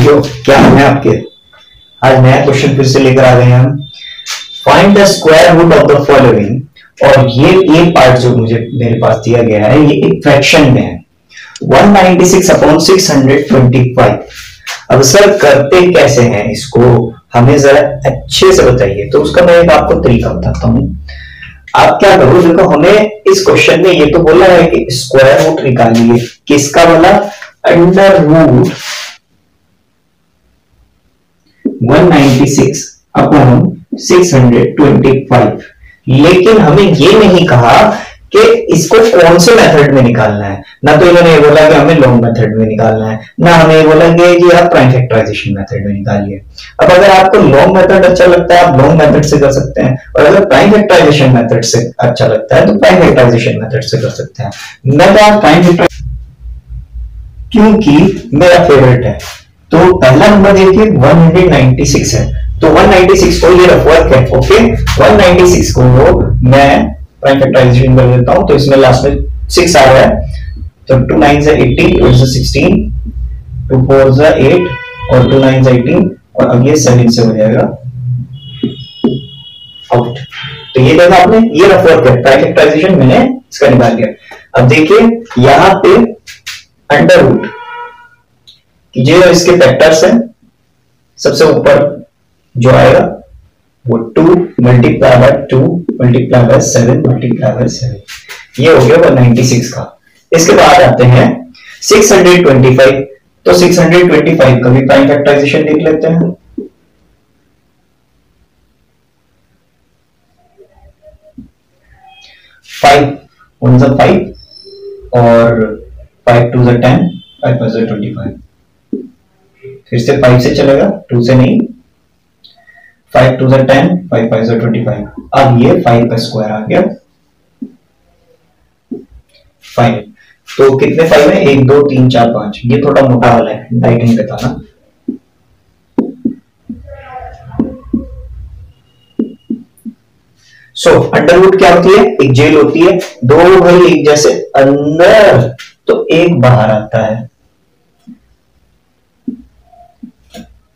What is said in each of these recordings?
भाइयों, क्या है आपके आज नया क्वेश्चन फिर से लेकर आ गए हैं हम। Find the square root of the following. और ये एक पार्ट जो मुझे मेरे पास दिया गया है ये एक फ्रैक्शन में है 196 अपॉन 625। अब सर करते कैसे हैं इसको, हमें जरा अच्छे से बताइए। तो उसका मैं एक आपको तरीका बताता हूं। आप क्या करो, देखो हमें इस क्वेश्चन में ये तो बोला है कि स्क्वायर रूट निकालिए, किसका बोला, अंडर रूट 196 अपॉन 625। लेकिन हमें ये नहीं कहा कि इसको कौन से मेथड में निकालना है। ना तो इन्होंने ये बोला कि हमें लॉन्ग मेथड में निकालना है, ना हमें ये बोला कि आप प्राइम फैक्टराइजेशन मेथड में निकालिए। अब अगर आपको लॉन्ग मेथड अच्छा लगता है आप लॉन्ग मेथड से कर सकते हैं, और अगर प्राइम फैक्टराइजेशन मेथड से अच्छा लगता है तो प्राइम फैक्टराइजेशन मेथड से कर सकते हैं। मैं तो आप प्राइम फैक्टराइजेशन क्योंकि मेरा फेवरेट है। तो पहला नंबर देखिए 196 है, तो 196 को ये रफ वर्क है। ओके, 196 को मैं प्राइम फैक्टराइजेशन कर देता हूं, तो इसमें लास्ट में 6 आ रहा है। तो 2 9 18, 2 16, 2 4 8 और 2 9 18, और अब ये 7 से हो जाएगा आउट। तो ये देखा आपने, ये रफ वर्क है, प्राइम फैक्टराइजेशन मैंने इसका निकाल दिया। अब देखिए यहां पे अंडर रूट जो इसके फैक्टर्स हैं, सबसे ऊपर जो आएगा वो 2 multiply by 2 multiply by 7 multiply by 7, ये हो गया 196 का। इसके बाद आते हैं 625। तो 625 का भी प्राइम फैक्टराइजेशन देख लेते हैं। वन ज़ा 5 और 5 2 ज़ा 10, 5 5 ज़ा 25। फिर से 5 से चलेगा, 2 से नहीं। 5 2 ज़ा 10, 5 5 ज़ा 25। अब ये 5 का स्क्वायर आ गया 5। तो कितने 5 है, 1 2 3 4 5। ये थोड़ा मोटा वाला है, डाइटिंग पे था ना। सो अंडर रूट क्या होती है, एक जेल होती है, दो भाई एक जैसे अंदर तो एक बाहर आता है।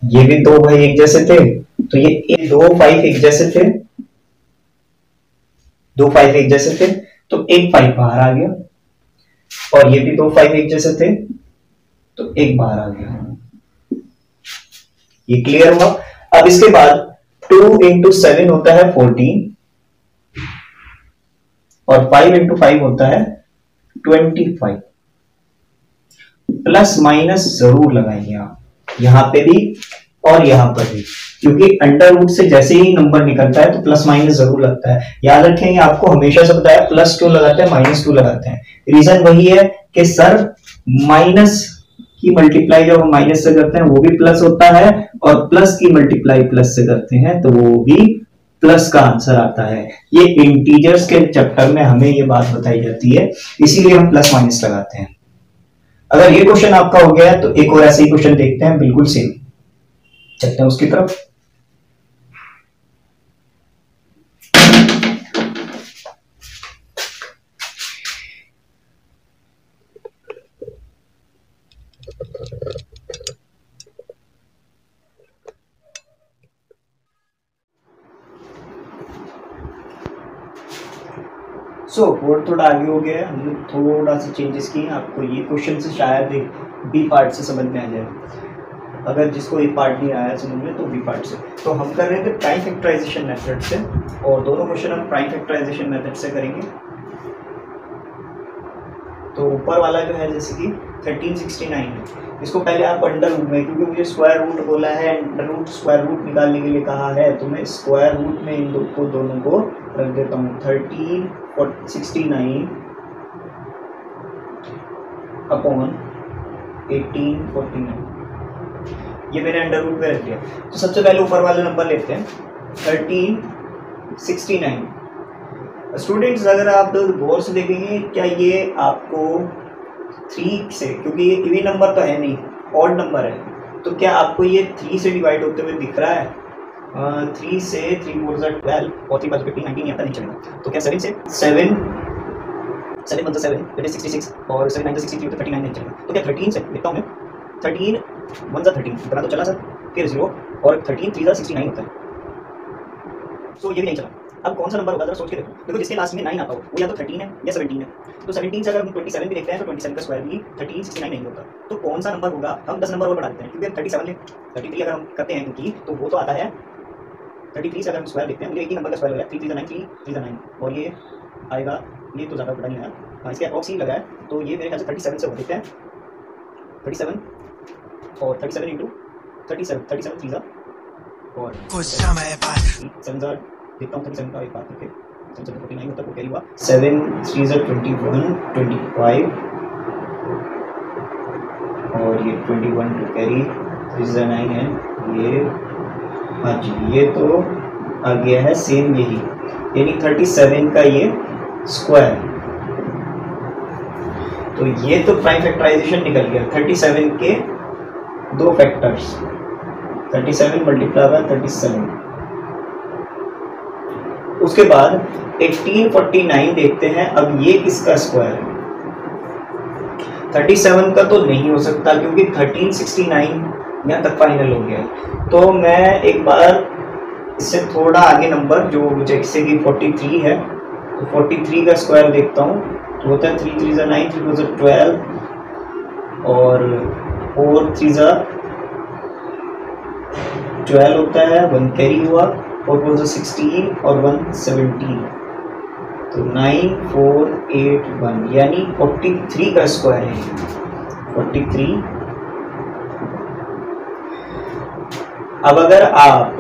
ये भी 2 भाई एक जैसे थे, तो ये 2 5 एक जैसे थे, 2 5 एक जैसे थे, तो एक 5 बाहर आ गया। और ये भी 2 5 एक जैसे थे, तो एक बाहर आ गया। ये क्लियर हुआ। अब इसके बाद 2 इंटू 7 होता है 14, और 5 इंटू 5 होता है 25। प्लस माइनस जरूर लगाएंगे आप यहां पे भी और यहां पर भी, क्योंकि अंडर रूट से जैसे ही नंबर निकलता है तो प्लस माइनस जरूर लगता है। याद रखेंगे, आपको हमेशा से बताया प्लस क्यों लगाते हैं, माइनस क्यों लगाते हैं। रीजन वही है कि सर माइनस की मल्टीप्लाई जब हम माइनस से करते हैं वो भी प्लस होता है, और प्लस की मल्टीप्लाई प्लस से करते हैं तो वो भी प्लस का आंसर आता है। ये इंटीजर्स के चैप्टर में हमें ये बात बताई जाती है, इसीलिए हम प्लस माइनस लगाते हैं। अगर ये क्वेश्चन आपका हो गया तो एक और ऐसे ही क्वेश्चन देखते हैं, बिल्कुल सेम। चलते हैं उसकी तरफ। बोर्ड थोड़ा आगे हो गया है, हमने थोड़ा सा चेंजेस किए। आपको ये क्वेश्चन से शायद बी पार्ट से समझ में आ जाए, अगर जिसको ए पार्ट नहीं आया समझ में तो बी पार्ट से। तो हम कर रहे थे प्राइम फैक्टराइजेशन मेथड से, और दोनों क्वेश्चन हम प्राइम फैक्टराइजेशन मेथड से करेंगे। तो ऊपर वाला जो है जैसे कि 1369 है, इसको पहले आप अंडर रूट में, क्योंकि मुझे स्क्वायर रूट बोला है, अंडर रूट स्क्वायर रूट निकालने के लिए कहा है, तो मैं स्क्वायर रूट में इन दोनों को रख देता हूँ। 1369 अपॉन 1849, ये मैंने अंडर रूट में रख दिया। तो सबसे पहले ऊपर वाले नंबर लेते हैं 1369। स्टूडेंट्स अगर आप गौर से देखेंगे, क्या ये आपको 3 से, क्योंकि ये इवन नंबर तो है नहीं, ऑड नंबर है, तो क्या आपको ये 3 से डिवाइड होते हुए दिख रहा है? 3 से 3 4 12 और 3 5 15 19 यहाँ पर नहीं चलेगा। तो क्या 7 से 7 7 1 7 66 और 7 9 63 39 नहीं चलेगा। तो क्या 13 से लिखता हूँ मैं, 13 1 जा 13 इतना तो चला सर, फिर 0 और 13 3 जा 69 होता है, तो ये भी नहीं चला। अब कौन सा नंबर होगा जरा सोच के देखो, देखो जिसके लास्ट में 9 आता हो वो या तो 13 है या 17 है, तो 17 से अगर हम 27 भी देखते हैं तो 27 का स्क्वायर भी 1369 नहीं होता, तो कौन सा नंबर होगा? हम 10 नंबर और बढ़ा देते हैं, क्योंकि 37 ले 33 अगर हम करते हैं क्योंकि, तो वो तो आता है 33 से अगर हम स्क्वायर देखते हैं, मुझे एक ही नंबर का स्क्वायर लगा 3 3 9 3 3 9 और ये आएगा, ये तो ज़्यादा बड़ा नहीं आया, हाँ इसके अप्रॉक्स ही लगा है, तो ये मेरे ख्याल से 37 से हो देखते हैं, 37 और 37 इंटू 37 37 3 और 7 जार देखता हूँ, 37 का एक बात करके 49 होता है, वो कैरी हुआ 7 3 जार 21 25 और ये 21 टू कैरी 3 जार 9 है ये, हाँ जी ये तो आ गया है सेम यही, यानी 37 का ये स्क्वायर, तो ये तो प्राइम फैक्टराइजेशन निकल गया। 37 के दो फैक्टर्स, 37 मल्टीप्लाई बाय 37, उसके बाद 1849 देखते हैं, अब ये किसका स्क्वायर है? 37 का तो नहीं हो सकता क्योंकि 1369 यहाँ तक फाइनल हो गया, तो मैं एक बार इससे थोड़ा आगे नंबर जो जैसे कि 43 है, तो 43 का स्क्वायर देखता हूँ, तो होता है 3 3 जा 9 3 4 जा 12 और 4 3 जा 12 होता है, 1 कैरी हुआ, 4 4 जा 16 और 1 17, तो 9 4 8 1 यानी 43 का स्क्वायर है 43। अब अगर आप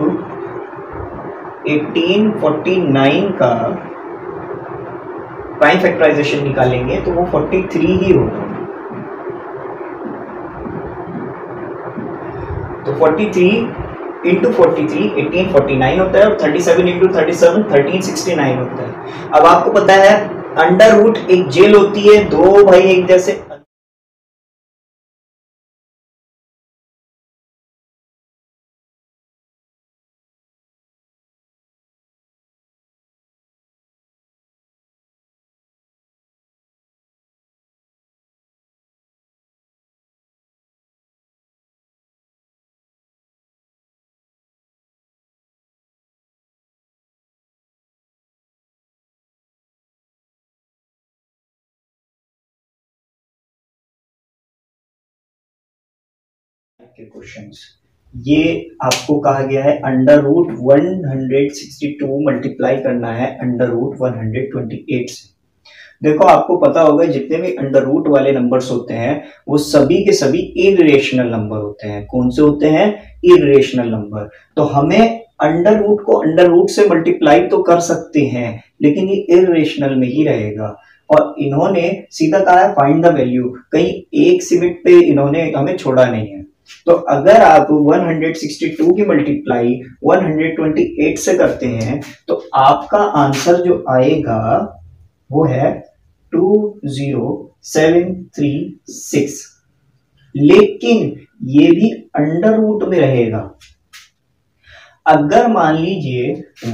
1849 का प्राइम फैक्टराइजेशन निकालेंगे तो वो 43 ही होगा, तो 43 इंटू 43 1849 होता है और 37 इंटू 37 1369 होता है। अब आपको पता है अंडर रूट एक जेल होती है, दो भाई एक जैसे, के क्वेश्चंस, ये आपको कहा गया है अंडर रूट 162 मल्टीप्लाई करना है अंडर रूट 128 से। देखो आपको पता होगा जितने भी अंडर रूट वाले नंबर्स होते हैं वो सभी के सभी इरेशनल नंबर होते हैं। कौन से होते हैं? Irrational number. तो हमें अंडर रूट को अंडर रूट से मल्टीप्लाई तो कर सकते हैं लेकिन ये इरेशनल में ही रहेगा। और इन्होंने सीधा कहा है फाइंड द वैल्यू, कहीं एक सिमिट पे इन्होंने हमें छोड़ा नहीं है। तो अगर आप 162 की मल्टीप्लाई 128 से करते हैं तो आपका आंसर जो आएगा वो है 20736, लेकिन ये भी अंडर रूट में रहेगा। अगर मान लीजिए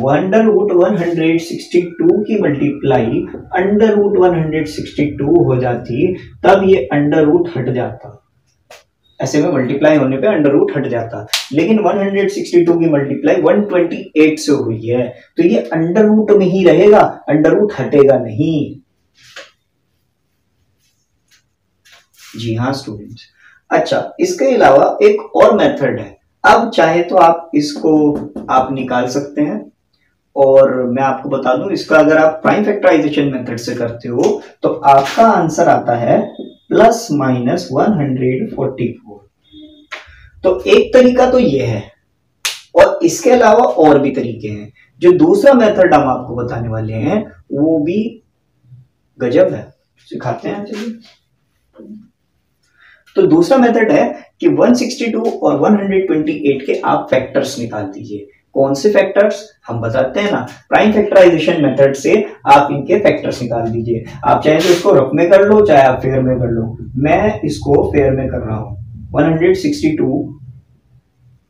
अंडर रूट 162 की मल्टीप्लाई अंडर रूट 162 हो जाती तब ये अंडर रूट हट जाता, ऐसे में मल्टीप्लाई होने पे अंडर रूट हट जाता। लेकिन 162 की मल्टीप्लाई 128 से हुई है तो ये अंडर रूट में ही रहेगा, अंडर रूट हटेगा नहीं। जी हाँ स्टूडेंट्स। अच्छा, इसके अलावा एक और मेथड है। अब चाहे तो आप इसको आप निकाल सकते हैं और मैं आपको बता दूं, इसका अगर आप प्राइम फैक्टराइजेशन मेथड से करते हो तो आपका आंसर आता है प्लस माइनस 144। तो एक तरीका तो ये है और इसके अलावा और भी तरीके हैं। जो दूसरा मेथड हम आपको बताने वाले हैं वो भी गजब है, सिखाते हैं। चलिए, तो दूसरा मेथड है कि 162 और 128 के आप फैक्टर्स निकाल दीजिए। कौन से फैक्टर्स हम बताते हैं ना, प्राइम फैक्टराइजेशन मेथड से आप इनके फैक्टर्स निकाल दीजिए। आप चाहे तो इसको रफ में कर लो, चाहे आप फेयर में कर लो। मैं इसको फेयर में कर रहा हूं। 162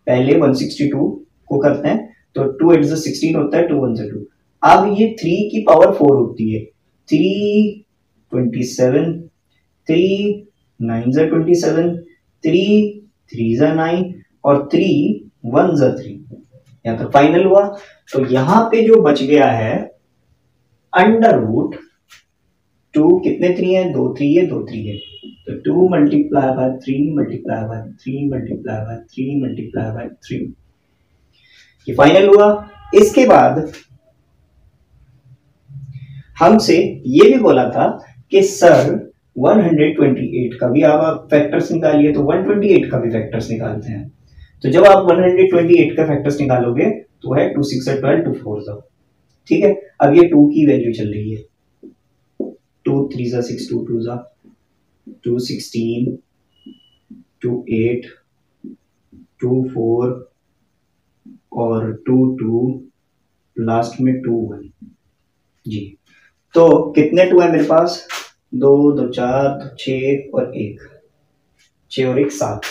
पहले 162 को करते हैं तो 2 8 16 होता है, 2 1 2। अब ये 3 की पावर 4 होती है, 3 27, 3 9 27, 3 3 ज़ा 9 और 3 1 ज़ा 3, यहाँ तक फाइनल हुआ। तो यहाँ पे जो बच गया है अंडर रूट 2, कितने 3 है, 2 3 है, 2 3 है, तो 2 multiply by 3 multiply by 3 multiply by 3 multiply by 3, ये फाइनल हुआ। इसके बाद हमसे ये भी बोला था कि सर 128 का भी आप फैक्टर्स निकालिए, तो 128 का भी फैक्टर्स निकालते हैं। तो जब आप 128 का फैक्टर्स निकालोगे तो है 2 6 12 2 4 ज़ा, ठीक है। अब ये 2 की वैल्यू चल रही है, 2 3 ज़ा 6, 2 2 ज़ा 2 16, 2 8, 2 4 और 2 2, लास्ट में 2 1 जी। तो कितने 2 है मेरे पास, 2 2 4 6 और 1, 6 और 1 7,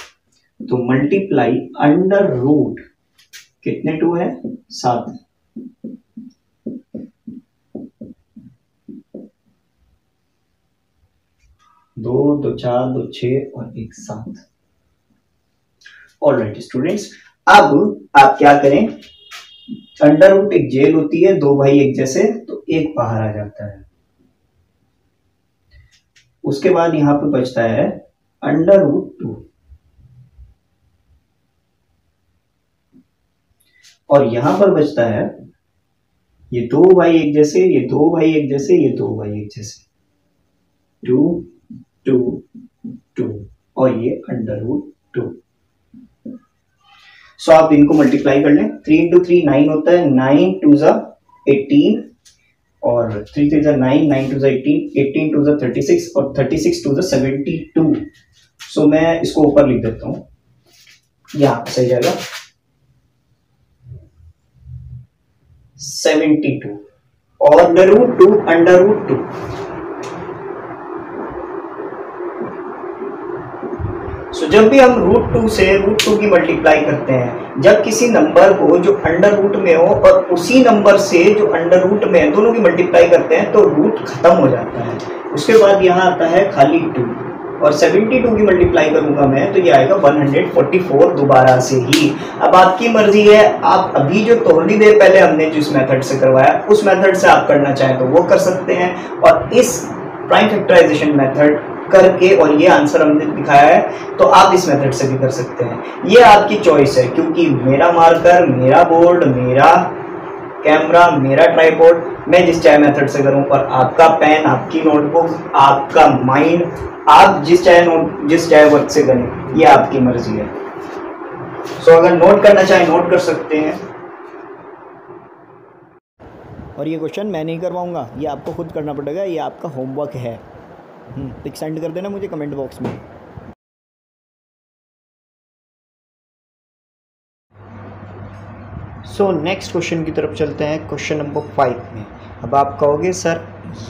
तो मल्टीप्लाई अंडर रूट कितने 2 है, 7, दो 2 4 2 6 और 1 7। ऑलराइट स्टूडेंट्स, अब आप क्या करें, अंडर रूट एक जेल होती है, 2 भाई एक जैसे, तो 1 बाहर आ जाता है। उसके बाद यहां पे बचता है अंडर रूट 2, और यहां पर बचता है ये 2 भाई एक जैसे, ये 2 भाई एक जैसे, ये 2 भाई एक जैसे, 2 2 2 और ये अंडर रूट 2। सो आप इनको मल्टीप्लाई कर लें, 3 इंटू 3 9 होता है, 9 2 ज़ा 18 और 3 3 ज़ा 9, 9 2 ज़ा 18, 18 2 ज़ा 36 और 36 2 ज़ा 72। सो मैं इसको ऊपर लिख देता हूं, यहां सही जाएगा 72 और अंडर रूट 2 अंडर रूट 2। सो जब भी हम रूट 2 से रूट 2 की मल्टीप्लाई करते हैं, जब किसी नंबर को जो अंडर रूट में हो और उसी नंबर से जो अंडर रूट में है दोनों की मल्टीप्लाई करते हैं तो रूट खत्म हो जाता है। उसके बाद यहाँ आता है खाली 2 और 72 की मल्टीप्लाई करूंगा मैं तो ये आएगा 144 दोबारा से ही। अब आपकी मर्जी है, आप अभी जो थोड़ी देर पहले हमने जिस मेथड से करवाया उस मेथड से आप करना चाहें तो वो कर सकते हैं, और इस प्राइम फैक्टराइजेशन मेथड करके और ये आंसर हमने दिखाया है तो आप इस मेथड से भी कर सकते हैं। ये आपकी चॉइस है, क्योंकि मेरा मार्कर, मेरा बोर्ड, मेरा कैमरा, मेरा ट्राइपॉड, मैं जिस चाहे मेथड से करूं, और आपका पेन, आपकी नोटबुक, आपका माइंड, आप जिस चाहे वक्त से करें, ये आपकी मर्जी है। सो अगर नोट करना चाहे नोट कर सकते हैं। और ये क्वेश्चन मैं नहीं करवाऊंगा, ये आपको खुद करना पड़ेगा, ये आपका होमवर्क है। पिक सेंड कर देना मुझे कमेंट बॉक्स में। सो नेक्स्ट क्वेश्चन की तरफ चलते हैं, क्वेश्चन नंबर 5 में। अब आप कहोगे सर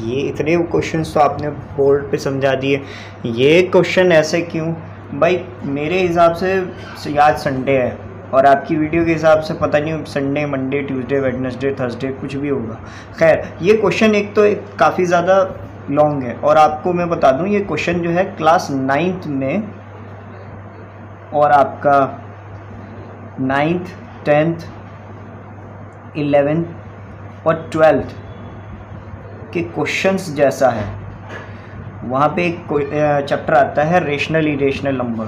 ये इतने क्वेश्चंस तो आपने बोर्ड पे समझा दिए, ये क्वेश्चन ऐसे क्यों? भाई मेरे हिसाब से आज संडे है और आपकी वीडियो के हिसाब से पता नहीं Sunday, Monday, Tuesday, Wednesday, Thursday कुछ भी होगा। खैर ये क्वेश्चन एक तो काफ़ी ज़्यादा लॉन्ग है, और आपको मैं बता दूं ये क्वेश्चन जो है क्लास 9th में और आपका 9th, 10th, 11th और 12th के क्वेश्चंस जैसा है। वहाँ पे एक चैप्टर आता है rational irrational number.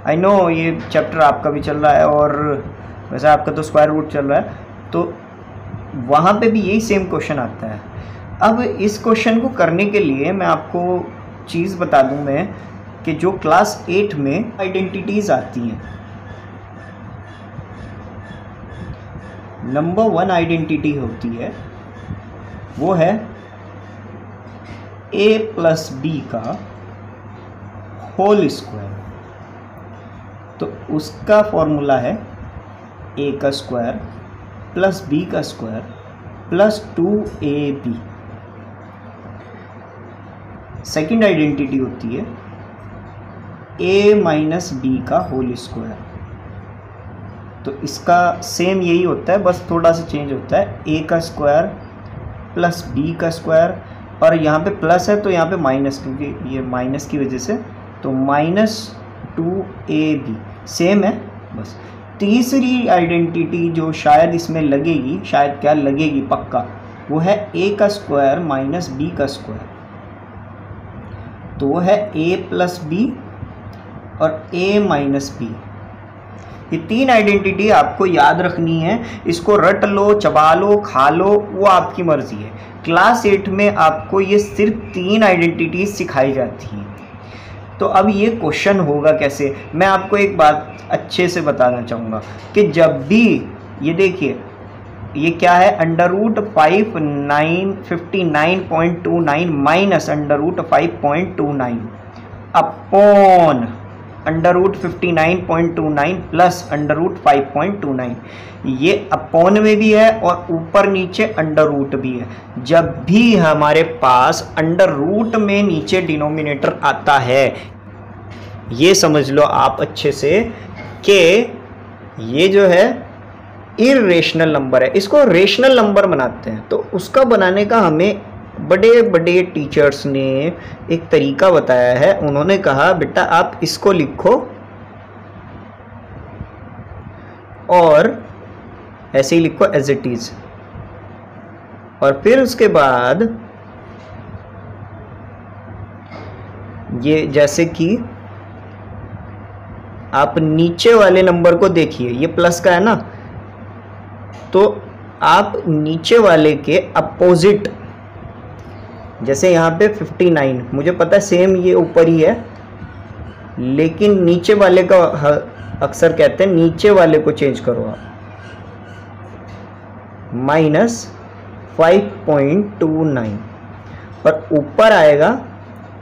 I know ये चैप्टर आपका भी चल रहा है और वैसे आपका तो स्क्वायर रूट चल रहा है, तो वहाँ पे भी यही सेम क्वेश्चन आता है। अब इस क्वेश्चन को करने के लिए मैं आपको चीज़ बता दूं मैं कि जो क्लास 8 में आइडेंटिटीज़ आती हैं, नंबर 1 आइडेंटिटी होती है वो है a प्लस बी का होल स्क्वायर। तो उसका फॉर्मूला है a का स्क्वायर प्लस b का square plus 2ab। Second identity होती है a माइनस बी का होल स्क्वायर। तो इसका सेम यही होता है, बस थोड़ा सा चेंज होता है, a का स्क्वायर प्लस b का स्क्वायर, और यहाँ पे प्लस है तो यहाँ पे माइनस, क्योंकि ये माइनस की वजह से, तो माइनस 2ab। सेम है बस। तीसरी आइडेंटिटी जो शायद इसमें लगेगी, शायद क्या लगेगी पक्का, वो है a का स्क्वायर माइनस b का स्क्वायर। तो वो है a प्लस b और a माइनस b। ये तीन आइडेंटिटी आपको याद रखनी है, इसको रट लो, चबा लो, खा लो, वो आपकी मर्जी है। क्लास 8 में आपको ये सिर्फ तीन आइडेंटिटीज सिखाई जाती हैं। तो अब ये क्वेश्चन होगा कैसे, मैं आपको एक बात अच्छे से बताना चाहूँगा कि जब भी ये देखिए ये क्या है, under root 59.29 minus under root 5.29 upon under root 59.29 plus under root 5.29। ये अपॉन में भी है और ऊपर नीचे अंडर रूट भी है। जब भी हमारे पास अंडर रूट में नीचे डिनोमिनेटर आता है, ये समझ लो आप अच्छे से कि ये जो है इर्रेशनल नंबर है, इसको रेशनल नंबर बनाते हैं। तो उसका बनाने का हमें बड़े बड़े टीचर्स ने एक तरीका बताया है। उन्होंने कहा बेटा आप इसको लिखो और ऐसे ही लिखो एज इट इज, और फिर उसके बाद ये जैसे कि आप नीचे वाले नंबर को देखिए, ये प्लस का है ना, तो आप नीचे वाले के अपोजिट, जैसे यहाँ पे 59, मुझे पता है सेम ये ऊपर ही है, लेकिन नीचे वाले का अक्सर कहते हैं नीचे वाले को चेंज करो आप, माइनस 5.29, और ऊपर आएगा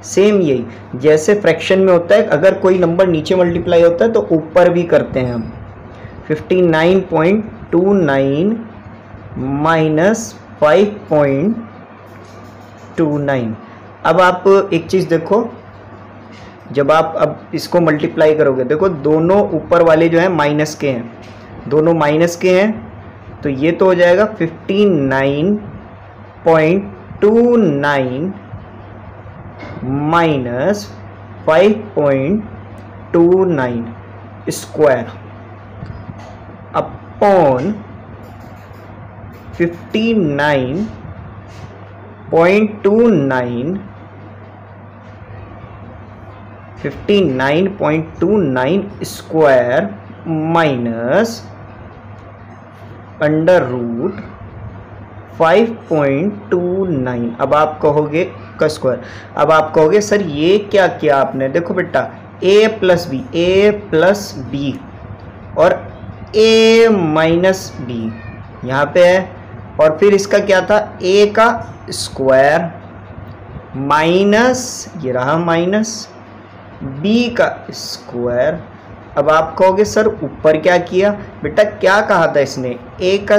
सेम यही, जैसे फ्रैक्शन में होता है अगर कोई नंबर नीचे मल्टीप्लाई होता है तो ऊपर भी करते हैं हम, 59.29 माइनस 5.29। अब आप एक चीज़ देखो, जब आप अब इसको मल्टीप्लाई करोगे, देखो दोनों ऊपर वाले जो हैं माइनस के हैं, दोनों माइनस के हैं, तो ये तो हो जाएगा 59.29 minus 5.29 square upon 59.29 square minus under root 5.29। अब आप कहोगे का स्क्वायर, अब आप कहोगे सर ये क्या किया आपने, देखो बेटा a प्लस बी और a माइनस बी यहाँ पे है, और फिर इसका क्या था a का स्क्वायर माइनस ये रहा माइनस b का स्क्वायर। अब आप कहोगे सर ऊपर क्या किया, बेटा क्या कहा था इसने, a का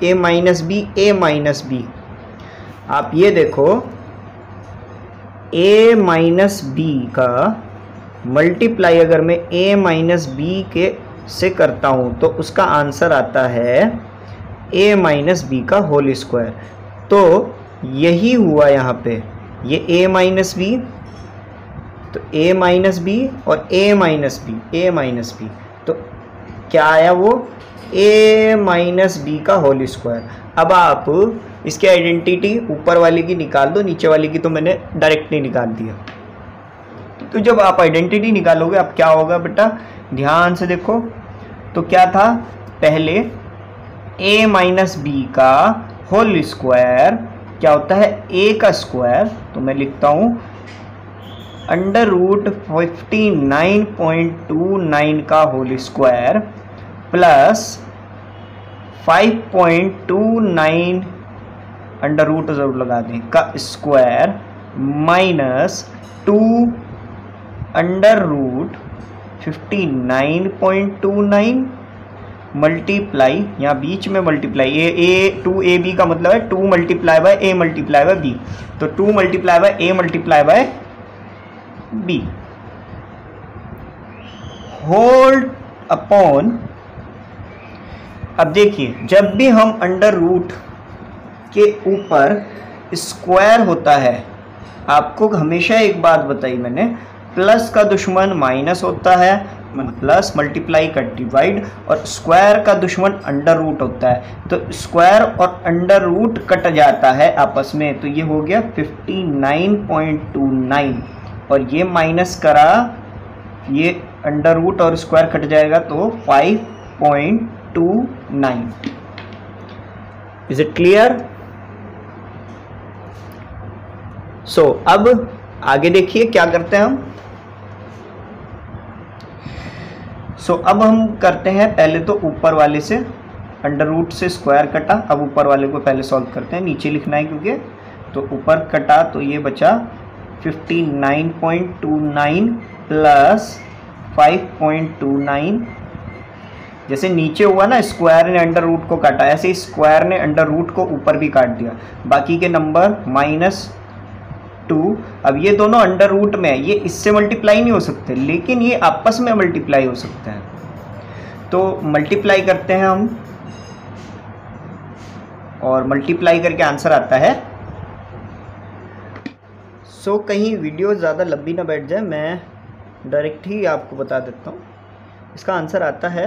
a माइनस बी। आप ये देखो a माइनस बी का मल्टीप्लाई अगर मैं a माइनस बी के से करता हूँ तो उसका आंसर आता है a माइनस बी का होल स्क्वायर। तो यही हुआ यहाँ पे, ये a माइनस बी, तो a माइनस बी और a माइनस बी, तो क्या आया वो a माइनस बी का होल स्क्वायर। अब आप इसकी आइडेंटिटी ऊपर वाले की निकाल दो, नीचे वाले की तो मैंने डायरेक्टली निकाल दिया। तो जब आप आइडेंटिटी निकालोगे अब क्या होगा बेटा, ध्यान से देखो, तो क्या था पहले a माइनस बी का होल स्क्वायर क्या होता है a का स्क्वायर, तो मैं लिखता हूँ अंडर रूट 59.29 का whole square plus 5.29 under root जरूर लगा दें का square minus 2 under root 59.29 multiply, यहाँ बीच में मल्टीप्लाई ए 2ab का मतलब है 2 multiply by a multiply by b, तो 2 multiply by a multiply by b hold upon. अब देखिए जब भी हम अंडर रूट के ऊपर स्क्वायर होता है, आपको हमेशा एक बात बताई मैंने, प्लस का दुश्मन माइनस होता है प्लस मल्टीप्लाई का डिवाइड, और स्क्वायर का दुश्मन अंडर रूट होता है, तो स्क्वायर और अंडर रूट कट जाता है आपस में, तो ये हो गया 59.29, और ये माइनस करा, ये अंडर रूट और स्क्वायर कट जाएगा तो 5.29। Is it clear? सो अब आगे देखिए क्या करते हैं हम। अब हम करते हैं पहले तो ऊपर वाले से, अंडर रूट से स्क्वायर कटा, अब ऊपर वाले को पहले सॉल्व करते हैं, नीचे लिखना है क्योंकि, तो ऊपर कटा तो ये बचा 59.29 प्लस 5.29, जैसे नीचे हुआ ना स्क्वायर ने अंडर रूट को काटा, ऐसे ही स्क्वायर ने अंडर रूट को ऊपर भी काट दिया, बाकी के नंबर -2। अब ये दोनों अंडर रूट में है, ये इससे मल्टीप्लाई नहीं हो सकते, लेकिन ये आपस में मल्टीप्लाई हो सकते हैं, तो मल्टीप्लाई करते हैं हम, और मल्टीप्लाई करके आंसर आता है। कहीं वीडियो ज़्यादा लंबी ना बैठ जाए, मैं डायरेक्ट ही आपको बता देता हूँ। इसका आंसर आता है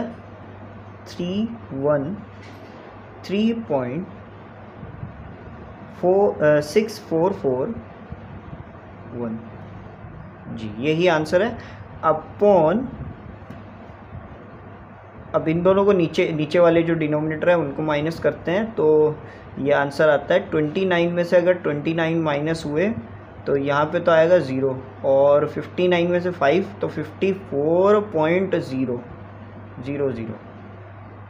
313.6441 जी, यही आंसर है। अपॉन, अब इन दोनों को नीचे वाले जो डिनोमिनेटर है उनको माइनस करते हैं, तो ये आंसर आता है 29 में से अगर 29 माइनस हुए तो यहाँ पे तो आएगा 0, और 59 में से 5 तो 54.000,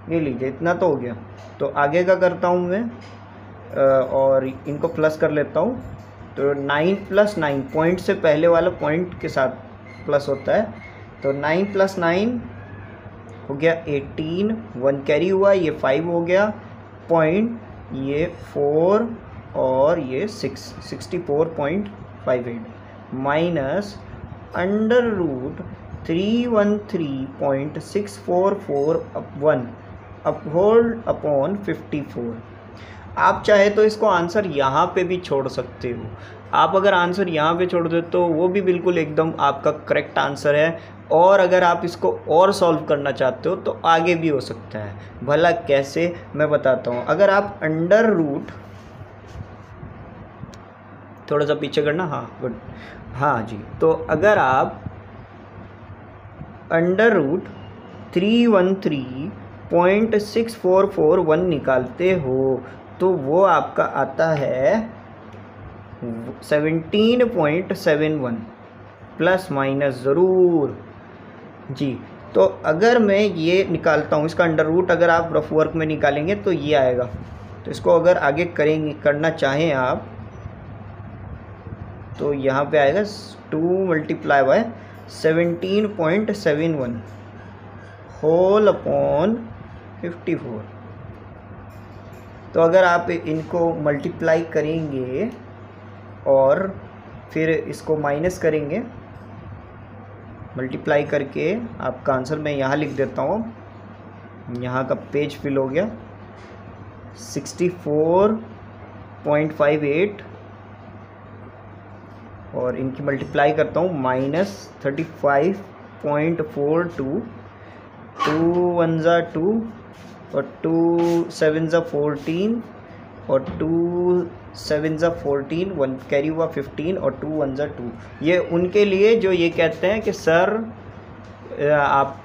ये लीजिए, इतना तो हो गया। तो आगे का करता हूँ मैं, और इनको प्लस कर लेता हूँ, तो 9 + 9, पॉइंट से पहले वाला पॉइंट के साथ प्लस होता है, तो 9 + 9 हो गया 18, 1 कैरी हुआ, ये 5 हो गया, पॉइंट ये 4 और ये 64.58 माइनस अंडर रूट 313.6441 अपॉन 54। आप चाहे तो इसको आंसर यहाँ पे भी छोड़ सकते हो, आप अगर आंसर यहाँ पे छोड़ दो तो वो भी बिल्कुल एकदम आपका करेक्ट आंसर है, और अगर आप इसको और सॉल्व करना चाहते हो तो आगे भी हो सकता है। भला कैसे, मैं बताता हूँ। अगर आप अंडर रूट, थोड़ा सा पीछे करना, हाँ गुड, हाँ जी, तो अगर आप अंडर रूट 313.6441 निकालते हो तो वो आपका आता है 17.71, प्लस माइनस ज़रूर जी। तो अगर मैं ये निकालता हूँ इसका अंडर रूट, अगर आप रफ वर्क में निकालेंगे तो ये आएगा, तो इसको अगर आगे करना चाहें आप तो यहाँ पे आएगा 2 × 17.71 होल अपॉन 54। तो अगर आप इनको मल्टीप्लाई करेंगे और फिर इसको माइनस करेंगे, मल्टीप्लाई करके आपका आंसर मैं यहाँ लिख देता हूँ, यहाँ का पेज फिल हो गया 64.58, और इनकी मल्टीप्लाई करता हूँ -35.42, 2 1 ज़ा 2 और 2 7 ज़ा 14 और 2 7 ज़ा 14, 1 कैरी हुआ 15 और 2 1 ज़ा 2। ये उनके लिए जो ये कहते हैं कि सर आप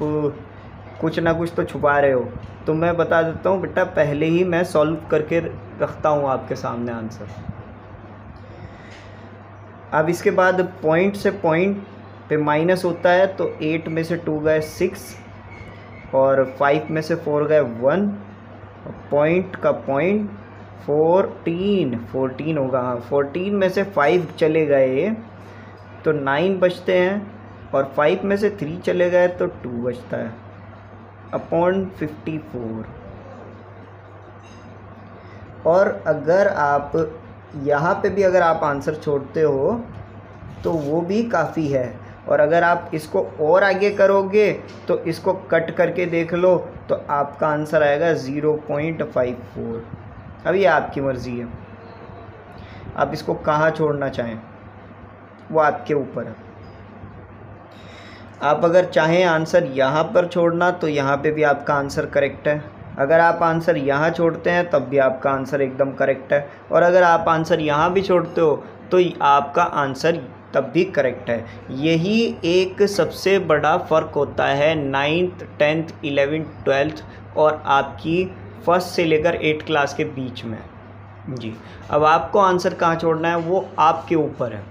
कुछ ना कुछ तो छुपा रहे हो, तो मैं बता देता हूँ बेटा, पहले ही मैं सॉल्व करके रखता हूँ आपके सामने आंसर। अब इसके बाद पॉइंट से पॉइंट पे माइनस होता है, तो 8 में से 2 गए 6 और 5 में से 4 गए 1, पॉइंट का पॉइंट 14 होगा, हाँ 14 में से 5 चले गए तो 9 बचते हैं, और 5 में से 3 चले गए तो 2 बचता है अपॉन 54। और अगर आप यहाँ पे भी अगर आप आंसर छोड़ते हो तो वो भी काफ़ी है, और अगर आप इसको और आगे करोगे तो इसको कट करके देख लो तो आपका आंसर आएगा 0.54। अब ये आपकी मर्ज़ी है, आप इसको कहाँ छोड़ना चाहें वो आपके ऊपर है। आप अगर चाहें आंसर यहाँ पर छोड़ना तो यहाँ पे भी आपका आंसर करेक्ट है। अगर आप आंसर यहाँ छोड़ते हैं तब भी आपका आंसर एकदम करेक्ट है। और अगर आप आंसर यहाँ भी छोड़ते हो तो आपका आंसर तब भी करेक्ट है। यही एक सबसे बड़ा फ़र्क होता है 9th 10th 11th 12th और आपकी फर्स्ट से लेकर 8th क्लास के बीच में जी। अब आपको आंसर कहाँ छोड़ना है वो आपके ऊपर है।